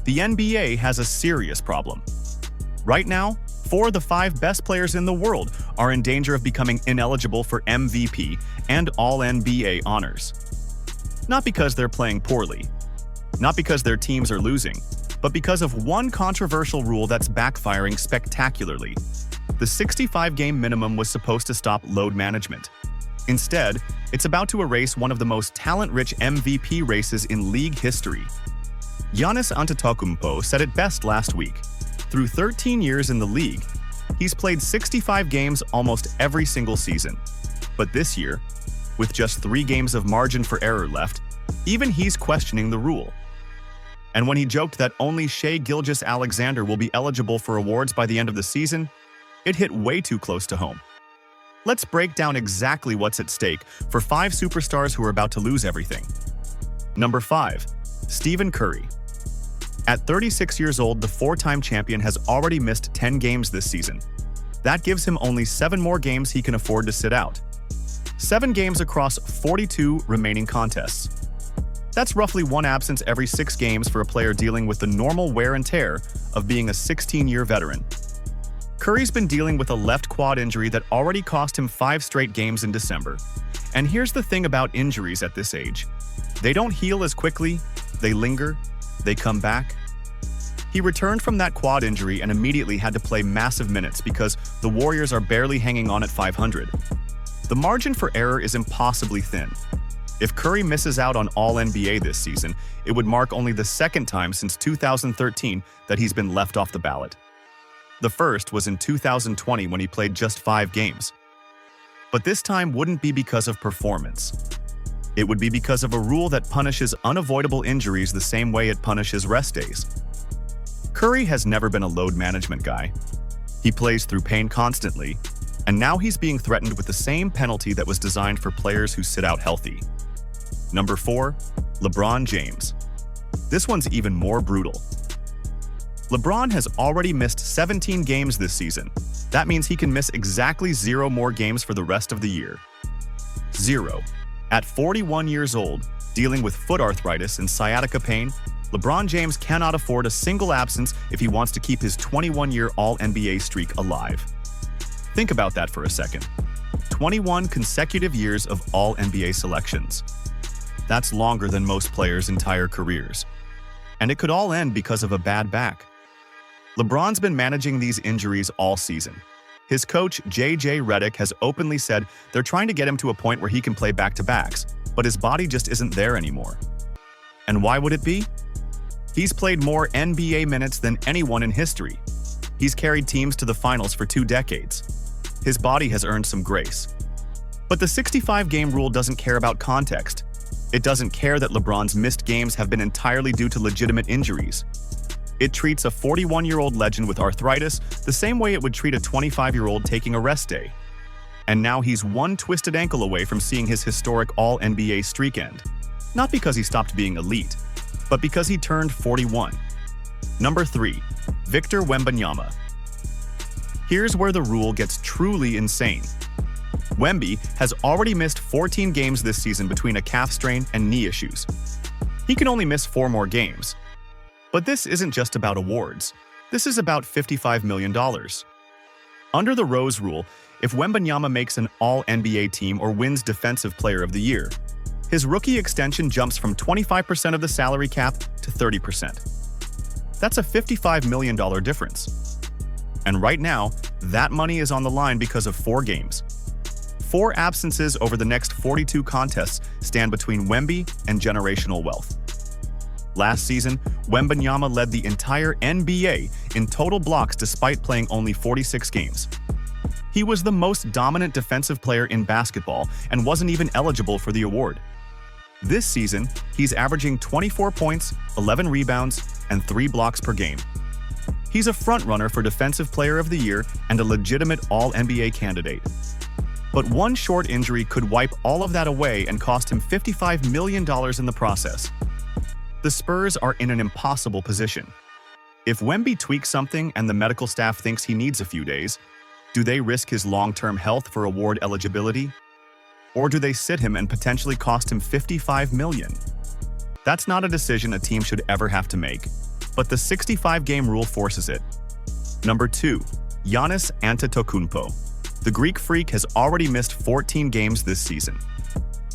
The NBA has a serious problem. Right now, 4 of the 5 best players in the world are in danger of becoming ineligible for MVP and All-NBA honors. Not because they're playing poorly, not because their teams are losing, but because of one controversial rule that's backfiring spectacularly. The 65-game minimum was supposed to stop load management. Instead, it's about to erase one of the most talent-rich MVP races in league history. Giannis Antetokounmpo said it best last week. Through 13 years in the league, he's played 65 games almost every single season. But this year, with just 3 games of margin for error left, even he's questioning the rule. And when he joked that only Gilgeous-Alexander will be eligible for awards by the end of the season, it hit way too close to home. Let's break down exactly what's at stake for 5 superstars who are about to lose everything. Number 5. Stephen Curry. At 36 years old, the 4-time champion has already missed 10 games this season. That gives him only 7 more games he can afford to sit out. 7 games across 42 remaining contests. That's roughly 1 absence every 6 games for a player dealing with the normal wear and tear of being a 16-year veteran. Curry's been dealing with a left quad injury that already cost him 5 straight games in December. And here's the thing about injuries at this age. They don't heal as quickly, they linger, they come back. He returned from that quad injury and immediately had to play massive minutes because the Warriors are barely hanging on at 500. The margin for error is impossibly thin. If Curry misses out on All-NBA this season, it would mark only the 2nd time since 2013 that he's been left off the ballot. The first was in 2020 when he played just 5 games. But this time wouldn't be because of performance. It would be because of a rule that punishes unavoidable injuries the same way it punishes rest days. Curry has never been a load management guy. He plays through pain constantly, and now he's being threatened with the same penalty that was designed for players who sit out healthy. Number 4. LeBron James. This one's even more brutal. LeBron has already missed 17 games this season. That means he can miss exactly 0 more games for the rest of the year. 0. At 41 years old, dealing with foot arthritis and sciatica pain, LeBron James cannot afford a single absence if he wants to keep his 21-year All-NBA streak alive. Think about that for a second. 21 consecutive years of All-NBA selections. That's longer than most players' entire careers. And it could all end because of a bad back. LeBron's been managing these injuries all season. His coach, J.J. Redick, has openly said they're trying to get him to a point where he can play back-to-backs, but his body just isn't there anymore. And why would it be? He's played more NBA minutes than anyone in history. He's carried teams to the finals for 2 decades. His body has earned some grace. But the 65-game rule doesn't care about context. It doesn't care that LeBron's missed games have been entirely due to legitimate injuries. It treats a 41-year-old legend with arthritis the same way it would treat a 25-year-old taking a rest day. And now he's 1 twisted ankle away from seeing his historic All-NBA streak end. Not because he stopped being elite, but because he turned 41. Number 3. Victor Wembanyama. Here's where the rule gets truly insane. Wemby has already missed 14 games this season between a calf strain and knee issues. He can only miss 4 more games. But this isn't just about awards. This is about $55 million. Under the Rose Rule, if Wembanyama makes an All-NBA team or wins Defensive Player of the Year, his rookie extension jumps from 25% of the salary cap to 30%. That's a $55 million difference. And right now, that money is on the line because of 4 games. 4 absences over the next 42 contests stand between Wemby and generational wealth. Last season, Wembanyama led the entire NBA in total blocks despite playing only 46 games. He was the most dominant defensive player in basketball and wasn't even eligible for the award. This season, he's averaging 24 points, 11 rebounds, and 3 blocks per game. He's a frontrunner for Defensive Player of the Year and a legitimate All-NBA candidate. But one short injury could wipe all of that away and cost him $55 million in the process. The Spurs are in an impossible position. If Wemby tweaks something and the medical staff thinks he needs a few days, do they risk his long-term health for award eligibility? Or do they sit him and potentially cost him $55 million? That's not a decision a team should ever have to make. but the 65-game rule forces it. Number 2. Giannis Antetokounmpo. The Greek freak has already missed 14 games this season.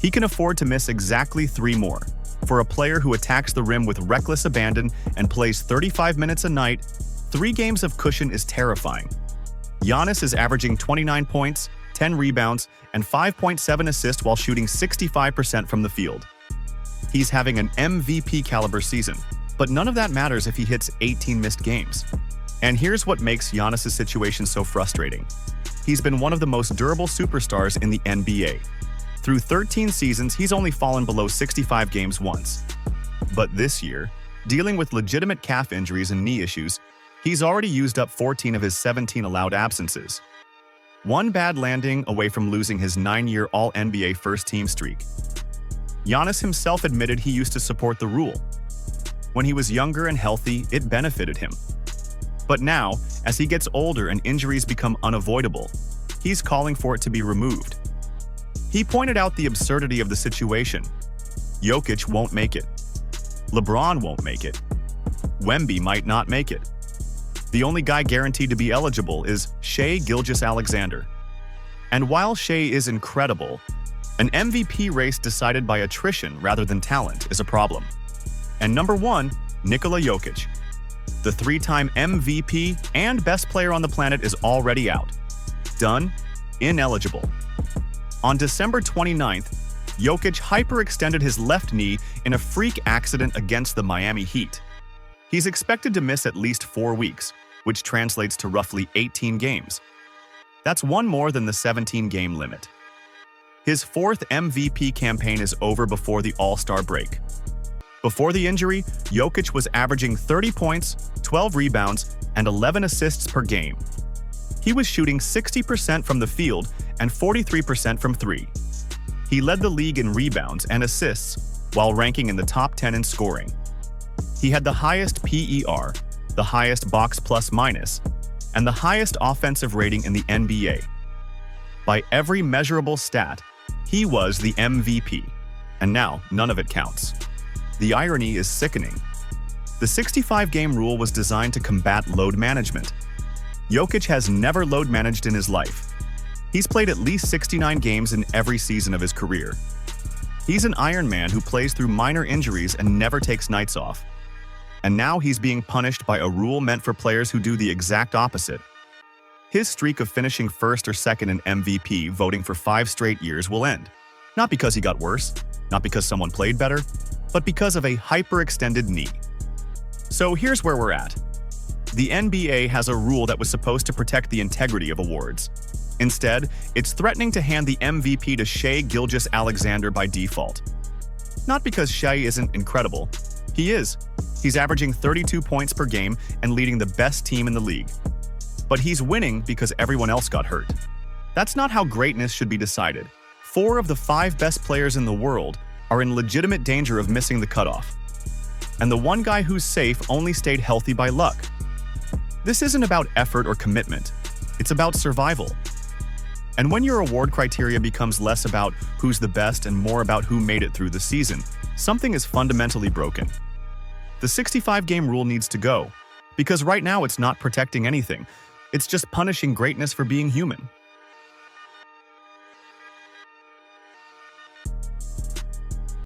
He can afford to miss exactly 3 more. For a player who attacks the rim with reckless abandon and plays 35 minutes a night, 3 games of cushion is terrifying. Giannis is averaging 29 points, 10 rebounds, and 5.7 assists while shooting 65% from the field. He's having an MVP-caliber season, but none of that matters if he hits 18 missed games. And here's what makes Giannis' situation so frustrating. He's been one of the most durable superstars in the NBA. Through 13 seasons, he's only fallen below 65 games once. But this year, dealing with legitimate calf injuries and knee issues, he's already used up 14 of his 17 allowed absences. One bad landing away from losing his 9-year All-NBA first-team streak. Giannis himself admitted he used to support the rule. When he was younger and healthy, it benefited him. But now, as he gets older and injuries become unavoidable, he's calling for it to be removed. He pointed out the absurdity of the situation. Jokic won't make it. LeBron won't make it. Wemby might not make it. The only guy guaranteed to be eligible is Gilgeous-Alexander. And while Shai is incredible, an MVP race decided by attrition rather than talent is a problem. And number 1, Nikola Jokic. The 3-time MVP and best player on the planet is already out. Done. Ineligible. On December 29th, Jokic hyperextended his left knee in a freak accident against the Miami Heat. He's expected to miss at least 4 weeks, which translates to roughly 18 games. That's one more than the 17-game limit. His 4th MVP campaign is over before the All-Star break. Before the injury, Jokic was averaging 30 points, 12 rebounds, and 11 assists per game. He was shooting 60% from the field and 43% from 3. He led the league in rebounds and assists, while ranking in the top 10 in scoring. He had the highest PER, the highest box plus-minus, and the highest offensive rating in the NBA. By every measurable stat, he was the MVP, and now none of it counts. The irony is sickening. The 65-game rule was designed to combat load management. Jokic has never load managed in his life. He's played at least 69 games in every season of his career. He's an Iron Man who plays through minor injuries and never takes nights off. And now he's being punished by a rule meant for players who do the exact opposite. His streak of finishing first or second in MVP voting for 5 straight years will end. Not because he got worse, not because someone played better, but because of a hyperextended knee. So here's where we're at. The NBA has a rule that was supposed to protect the integrity of awards. Instead, it's threatening to hand the MVP to Shai Gilgeous-Alexander by default. Not because Shai isn't incredible. He is. He's averaging 32 points per game and leading the best team in the league. But he's winning because everyone else got hurt. That's not how greatness should be decided. 4 of the 5 best players in the world are in legitimate danger of missing the cutoff. And the one guy who's safe only stayed healthy by luck. This isn't about effort or commitment. It's about survival. And when your award criteria becomes less about who's the best and more about who made it through the season, something is fundamentally broken. The 65-game rule needs to go, because right now it's not protecting anything. It's just punishing greatness for being human.